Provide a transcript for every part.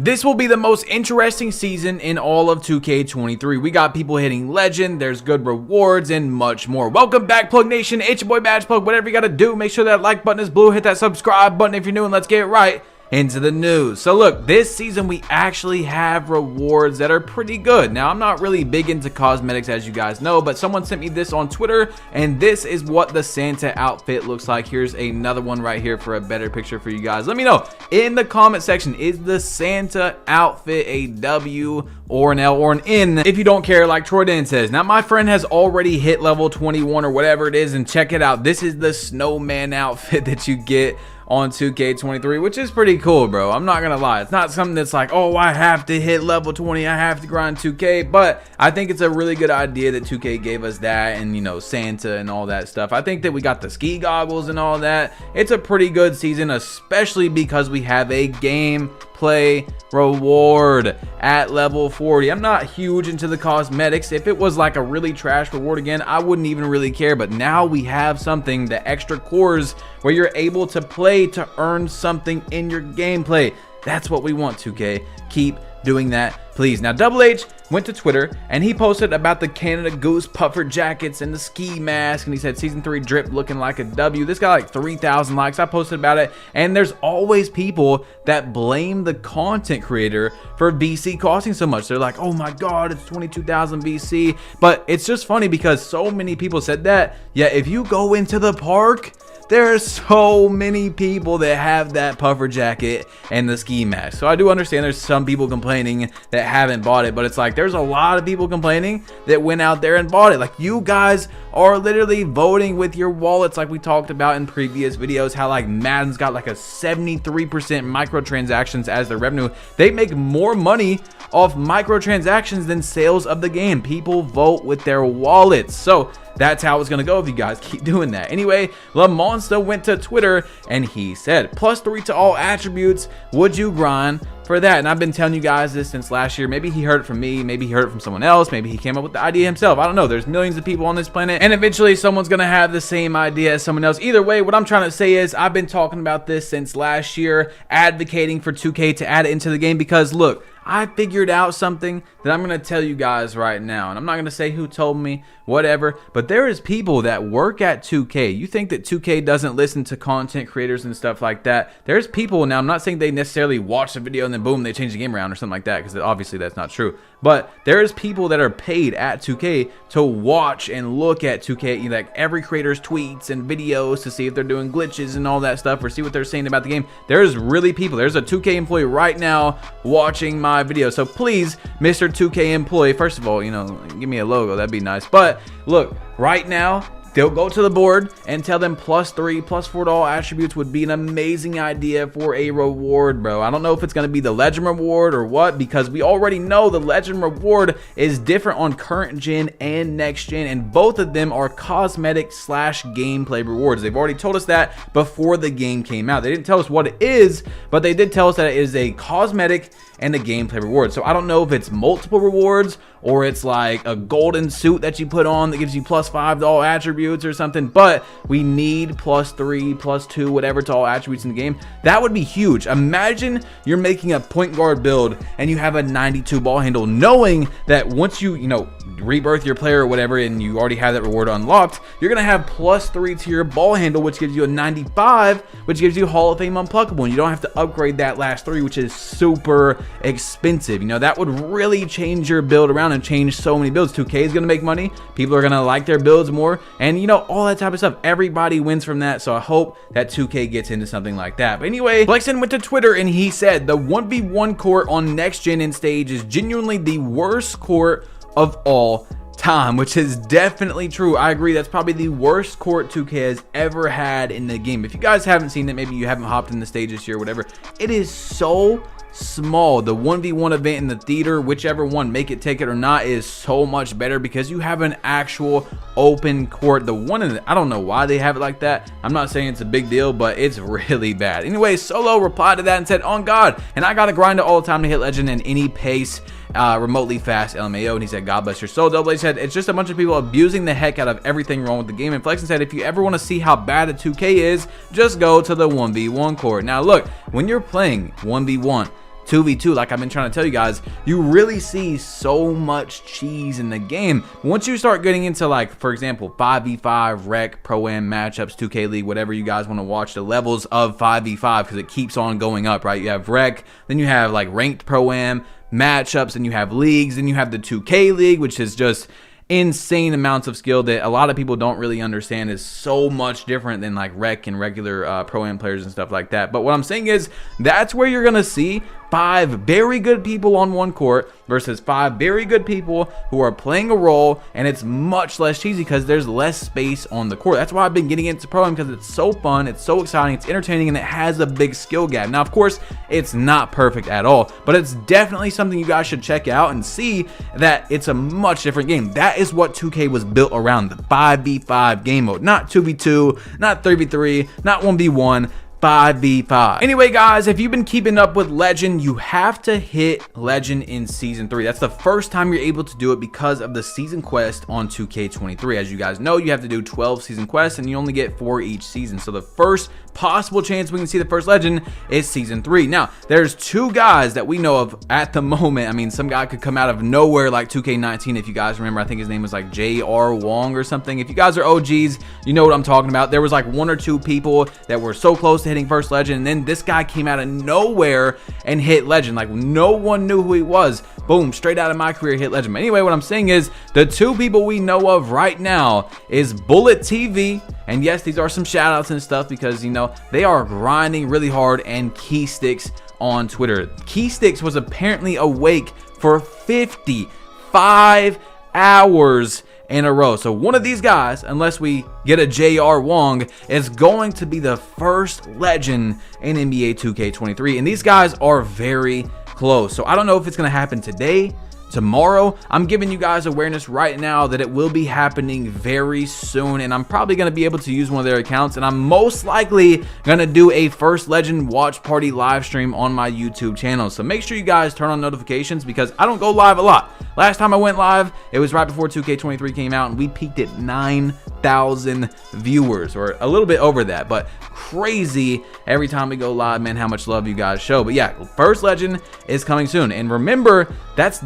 This will be the most interesting season in all of 2K23. We got people hitting legend, there's good rewards, and much more. Welcome back, Plug Nation. It's your boy Badge Plug. Whatever you gotta do, make sure that like button is blue, hit that subscribe button if you're new, and let's get right into the news. So look, this season we actually have rewards that are pretty good. Now, I'm not really big into cosmetics, as you guys know, but someone sent me this on Twitter, and this is what the Santa outfit looks like. Here's another one right here for a better picture for you guys. Let me know in the comment section, is the Santa outfit a W or an L or an N if you don't care, like Troy Dan says. Now, my friend has already hit level 21 or whatever it is, and check it out. This is the snowman outfit that you get on 2K23, which is pretty cool, bro. I'm not gonna lie, it's not something that's like, oh, I have to hit level 20, I have to grind 2K, but I think it's a really good idea that 2K gave us that, and you know, Santa and all that stuff. I think that we got the ski goggles and all that. It's a pretty good season, especially because we have a gameplay reward at level 40. I'm not huge into the cosmetics. If it was like a really trash reward again, I wouldn't even really care, but now we have something, the extra cores, where you're able to play to earn something in your gameplay. That's what we want, 2K. Keep doing that, please. Now, Double H went to Twitter and he posted about the Canada Goose puffer jackets and the ski mask, and he said season 3 drip looking like a W. This got like 3,000 likes. I posted about it, and there's always people that blame the content creator for VC costing so much. They're like, oh my god, it's 22,000 VC. But it's just funny because so many people said that, yet if you go into the park, there are so many people that have that puffer jacket and the ski mask. So I do understand there's some people complaining that haven't bought it, but it's like there's a lot of people complaining that went out there and bought it. Like, you guys are literally voting with your wallets, like we talked about in previous videos, how like Madden's got like a 73% microtransactions as their revenue. They make more money off microtransactions than sales of the game. People vote with their wallets. So that's how it's gonna go if you guys keep doing that. Anyway, LaMonsta went to Twitter and he said, +3 to all attributes, would you grind for that? And I've been telling you guys this since last year. Maybe he heard it from me, maybe he heard it from someone else, maybe he came up with the idea himself. I don't know. There's millions of people on this planet, and eventually someone's gonna have the same idea as someone else. Either way, what I'm trying to say is I've been talking about this since last year, advocating for 2K to add it into the game, because look, I figured out something that I'm going to tell you guys right now, and I'm not going to say who told me, whatever, but there is people that work at 2K. You think that 2K doesn't listen to content creators and stuff like that? There's people, now I'm not saying they necessarily watch the video and then boom, they change the game around or something like that, because obviously that's not true, but there's people that are paid at 2K to watch and look at 2K, like every creator's tweets and videos to see if they're doing glitches and all that stuff, or see what they're saying about the game. There's really people. There's a 2K employee right now watching my video. So please, Mr. 2K employee, first of all, you know, give me a logo, that'd be nice. But look, right now, they'll go to the board and tell them +3, +4 to all attributes would be an amazing idea for a reward, bro. I don't know if it's going to be the legend reward or what, because we already know the legend reward is different on current gen and next gen, and both of them are cosmetic / gameplay rewards. They've already told us that before the game came out. They didn't tell us what it is, but they did tell us that it is a cosmetic and a gameplay reward. So I don't know if it's multiple rewards or it's like a golden suit that you put on that gives you +5 to all attributes or something, but we need +3, +2, whatever to all attributes in the game. That would be huge. Imagine you're making a point guard build and you have a 92 ball handle, knowing that once you know, rebirth your player or whatever, and you already have that reward unlocked, you're gonna have +3 to your ball handle, which gives you a 95, which gives you Hall of Fame unpluckable, and you don't have to upgrade that last 3, which is super expensive. You know, that would really change your build around and change so many builds. 2K is gonna make money, people are gonna like their builds more, and you know, all that type of stuff. Everybody wins from that, so I hope that 2K gets into something like that. But anyway, Flexen went to Twitter and he said the 1v1 court on next gen and stage is genuinely the worst court of all time, which is definitely true. I agree. That's probably the worst court 2K has ever had in the game. If you guys haven't seen it, maybe you haven't hopped in the stage this year, whatever, it is so small. The 1v1 event in the theater, whichever one, make it take it or not, is so much better because you have an actual open court. The one in I don't know why they have it like that. I'm not saying it's a big deal, but it's really bad. Anyway, Solo replied to that and said, on God, and I gotta grind it all the time to hit legend in any pace, remotely fast, LMAO. And he said, God bless your soul. Double H said, it's just a bunch of people abusing the heck out of everything wrong with the game. And Flexen said, if you ever want to see how bad a 2K is, just go to the 1v1 court. Now look, when you're playing 1v1, 2v2, like I've been trying to tell you guys, you really see so much cheese in the game. Once you start getting into, like, for example, 5v5, rec, pro-am matchups, 2K League, whatever you guys want to watch, the levels of 5v5, because it keeps on going up, right? You have rec, then you have like ranked pro-am matchups, and you have leagues, and you have the 2K League, which is just insane amounts of skill that a lot of people don't really understand is so much different than like rec and regular pro-am players and stuff like that. But what I'm saying is that's where you're gonna see 5 very good people on one court versus 5 very good people who are playing a role, and it's much less cheesy because there's less space on the court. That's why I've been getting into pro-am, because it's so fun, it's so exciting, it's entertaining, and it has a big skill gap. Now, of course, it's not perfect at all, but it's definitely something you guys should check out and see that it's a much different game. That is what 2K was built around, the 5v5 game mode, not 2v2, not 3v3, not 1v1, 5v5. Anyway, guys, if you've been keeping up with Legend, you have to hit Legend in Season 3. That's the first time you're able to do it because of the season quest on 2K23. As you guys know, you have to do 12 season quests, and you only get 4 each season. So the first possible chance we can see the first Legend is Season 3. Now, there's 2 guys that we know of at the moment. I mean, some guy could come out of nowhere like 2K19. If you guys remember, I think his name was like J.R. Wong or something. If you guys are OGs, you know what I'm talking about. There was like 1 or 2 people that were so close to hitting first Legend, and then this guy came out of nowhere and hit Legend. Like, no one knew who he was. Boom, straight out of my career, hit Legend. But anyway, what I'm saying is the 2 people we know of right now is Bullet TV, and yes, these are some shout outs and stuff because, you know, they are grinding really hard, and Keysticks on Twitter. Keysticks was apparently awake for 55 hours in a row. So one of these guys, unless we get a J.R. Wong, is going to be the first Legend in NBA 2K23. And these guys are very close. So I don't know if it's going to happen today, tomorrow. I'm giving you guys awareness right now that it will be happening very soon, and I'm probably going to be able to use one of their accounts, and I'm most likely going to do a first Legend watch party live stream on my YouTube channel. So make sure you guys turn on notifications because I don't go live a lot. Last time I went live, it was right before 2K23 came out, and we peaked at 9,000 viewers, or a little bit over that, but crazy every time we go live, man, how much love you guys show. But yeah, first Legend is coming soon, and remember, that's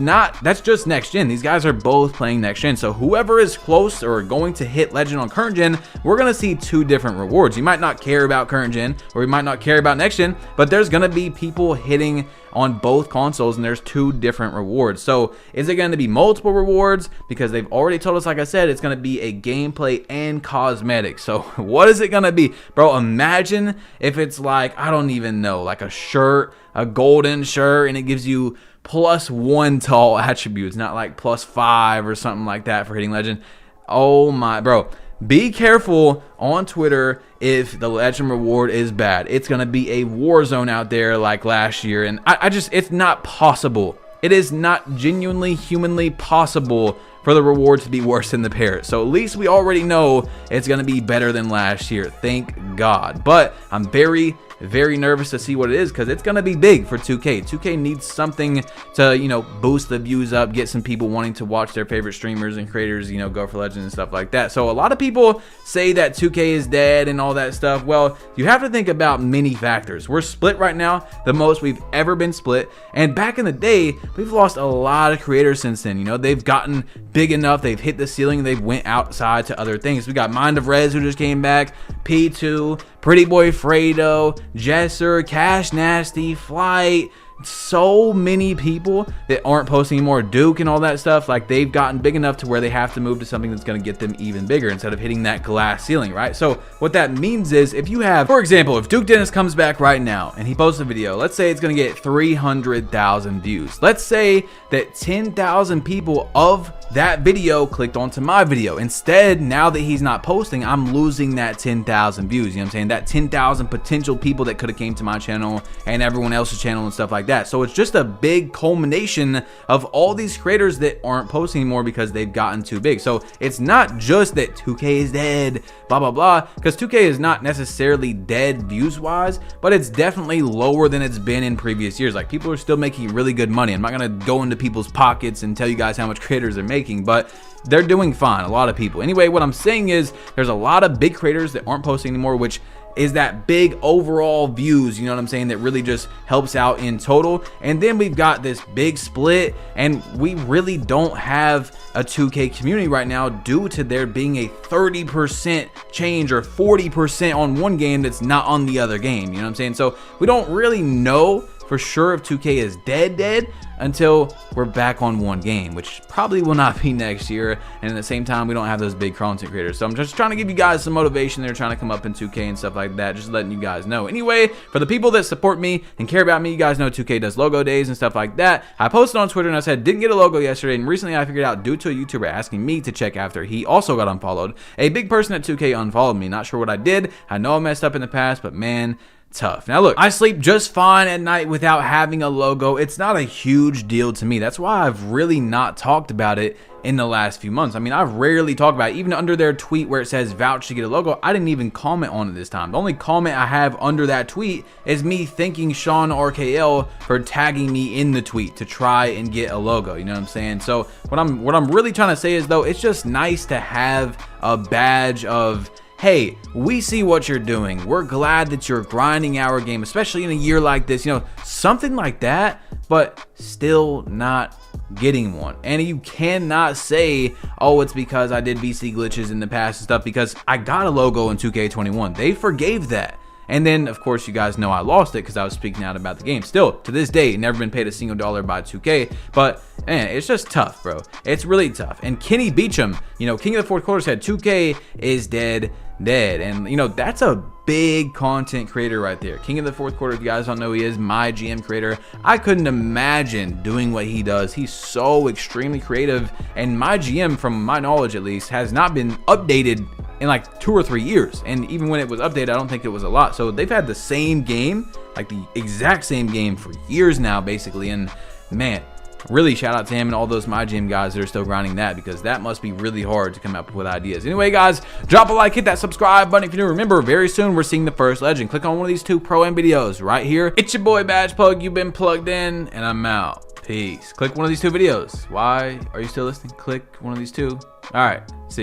just next gen. These guys are both playing next gen, so whoever is close or going to hit Legend on current gen, we're gonna see 2 different rewards. You might not care about current gen, or you might not care about next gen, but there's gonna be people hitting on both consoles, and there's 2 different rewards. So is it going to be multiple rewards? Because they've already told us, like I said, it's going to be a gameplay and cosmetics. So what is it going to be? Bro, imagine if it's like, I don't even know, like a shirt, a golden shirt, and it gives you +1 to all attributes, not like +5 or something like that for hitting Legend. Oh my, bro. Be careful on Twitter if the Legend reward is bad. It's going to be a war zone out there like last year, and it's not possible. It is not genuinely, humanly possible for the reward to be worse than the parrot. So at least we already know it's going to be better than last year. Thank God. But I'm very nervous to see what it is, because it's going to be big for 2K. 2K needs something to, you know, boost the views up, get some people wanting to watch their favorite streamers and creators, you know, go for Legends and stuff like that. So a lot of people say that 2K is dead and all that stuff. Well, you have to think about many factors. We're split right now, the most we've ever been split. And back in the day, we've lost a lot of creators since then. You know, they've gotten big enough, they've hit the ceiling, they've went outside to other things. We got Mind of Rez, who just came back, P2, Pretty Boy Fredo, Jesser, Cash Nasty, Flight, so many people that aren't posting anymore, Duke and all that stuff. Like, they've gotten big enough to where they have to move to something that's going to get them even bigger instead of hitting that glass ceiling, right? So what that means is, if you have, for example, if Duke Dennis comes back right now and he posts a video, let's say it's going to get 300,000 views. Let's say that 10,000 people of that video clicked onto my video. Instead, now that he's not posting, I'm losing that 10,000 views. You know what I'm saying? That 10,000 potential people that could have came to my channel and everyone else's channel and stuff like that. So it's just a big culmination of all these creators that aren't posting anymore because they've gotten too big. So it's not just that 2K is dead, blah, blah, blah, because 2K is not necessarily dead views wise, but it's definitely lower than it's been in previous years. Like, people are still making really good money. I'm not going to go into people's pockets and tell you guys how much creators are making, but they're doing fine, a lot of people. Anyway, what I'm saying is there's a lot of big creators that aren't posting anymore, which is that big overall views, you know what I'm saying, that really just helps out in total. And then we've got this big split, and we really don't have a 2K community right now due to there being a 30% change or 40% on one game that's not on the other game, you know what I'm saying? So we don't really know for sure if 2K is dead until we're back on one game, which probably will not be next year. And at the same time, we don't have those big content creators. So I'm just trying to give you guys some motivation. They're trying to come up in 2K and stuff like that, just letting you guys know. Anyway, for the people that support me and care about me, you guys know 2K does logo days and stuff like that. I posted on Twitter and I said didn't get a logo yesterday, and recently I figured out due to a YouTuber asking me to check after he also got unfollowed. A big person at 2K unfollowed me. Not sure what I did. I know I messed up in the past, but man, tough. Now look, I sleep just fine at night without having a logo. It's not a huge deal to me. That's why I've really not talked about it in the last few months. I mean, I've rarely talked about it. Even under their tweet where it says vouch to get a logo, I didn't even comment on it this time. The only comment I have under that tweet is me thanking Sean RKL for tagging me in the tweet to try and get a logo. You know what I'm saying? So what I'm really trying to say is, though, it's just nice to have a badge of, hey, we see what you're doing. We're glad that you're grinding our game, especially in a year like this, you know, something like that, but still not getting one. And you cannot say, oh, it's because I did VC glitches in the past and stuff, because I got a logo in 2K21. They forgave that. And then, of course, you guys know I lost it because I was speaking out about the game. Still, to this day, never been paid a single dollar by 2K. But, man, it's just tough, bro. It's really tough. And Kenny Beecham, you know, King of the Fourth Quarter, said 2K is dead. And, you know, that's a big content creator right there. King of the Fourth Quarter, if you guys don't know, he is my GM creator. I couldn't imagine doing what he does. He's so extremely creative. And my GM, from my knowledge at least, has not been updated in like 2 or 3 years, and even when it was updated, I don't think it was a lot. So they've had the same game, like the exact same game, for years now, basically. And man, really shout out to him and all those My GM guys that are still grinding that, because that must be really hard to come up with ideas. Anyway, guys, drop a like, hit that subscribe button if you do. Remember, very soon we're seeing the first legend. Click on one of these 2 Pro-Am videos right here. It's your boy Badge Plug. You've been plugged in, and I'm out. Peace. Click one of these 2 videos. Why are you still listening? Click one of these 2. All right, see ya.